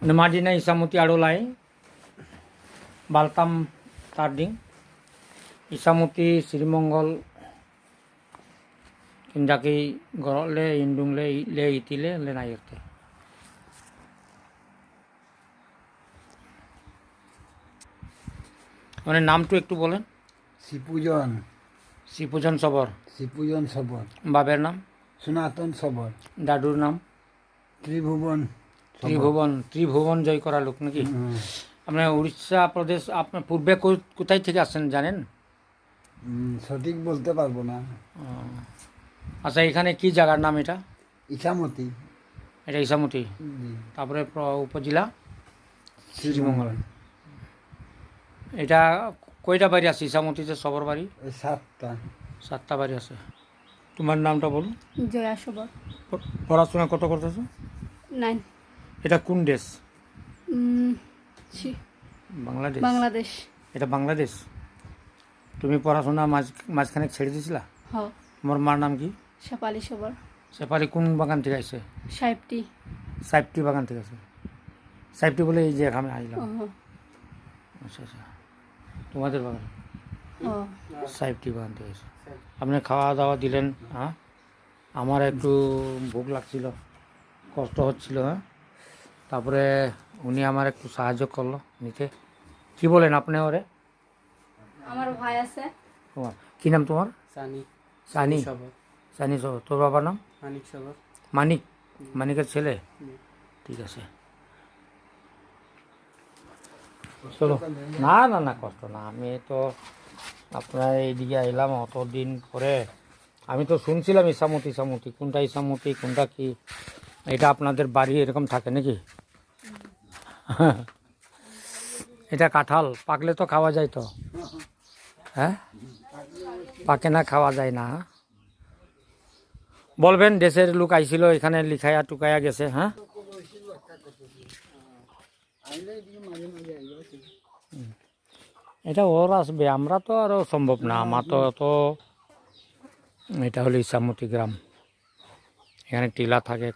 Namadina Isamuti Adolai Baltam Tarding Isamuti Sirimongol Indaki Gorole Indungle Le Itile Lenayete মানে নামটো একটু বলেন শিপুজন শিপুজন সবর শিপুজন সবর বাবার নাম সনাতন সবর দাদুর নাম ত্রিভুবন ত্রিভুবন জয় করা লোক নাকি আপনার উড়িষ্যা প্রদেশ আপনার পূর্বে কোথায় থেকে আসেন জানেন সঠিক বলতে পারবো না আচ্ছা এখানে কি জায়গার নাম এটা ইছামতি এটা ইসামতি তারপরে উপজেলা শ্রীমঙ্গল এটা কয়টা বাড়ি আছে ইসামতিতে সবর বাড়ি সাতটা বাড়ি আছে তোমার নামটা বলুন জয়া সবর পড়াশোনা কত করতেছো 9 এটা কোন দেশ বাংলাদেশ বাংলাদেশ এটা বাংলাদেশ তুমি পড়াশোনা মাঝখানে ছেড়ে দিয়েছিলা হ্যাঁ তোমার মার নাম কি শেফালি সবর শেফালি কোন বাগান থেকে আসছে সাইপটি বাগান থেকে আছে সাইপটি বলে এই যে এখানে আসলাম আচ্ছা আচ্ছা তোমাদের বাগান সাইপটি বাগান থেকে আছে আপনি খাওয়া দাওয়া দিলেন হ্যাঁ আমার একটু ভোক লাগছিল কষ্ট হচ্ছিল হ্যাঁ তারপরে উনি আমার একটু সাহায্য করলো নিতে কি বলেন আপনি ওরে আমার ভাই আছে কি নাম তোমার সানি সানি সানি সবর তোর বাবার নাম মানিক সবর মানিকের ছেলে ঠিক আছে চলো না না না কষ্ট না আমি তো আপনার এইদিকে এলাম অতদিন পরে আমি তো শুনছিলাম ইসামতি কোনটা ইসামতি কোনটা কি এটা আপনাদের বাড়ি এরকম থাকে নাকি এটা কাঁঠাল পাকলে তো খাওয়া যায় তো হ্যাঁ পাকে না খাওয়া যায় না বলবেন দেশের লোক আইছিল এখানে লিখায়া টুকায়া গেছে হ্যাঁ এটা ওর আসবে আমরা তো আরও সম্ভব না আমার তো এটা হলো ইসামতি গ্রাম এখানে টিলা থাকে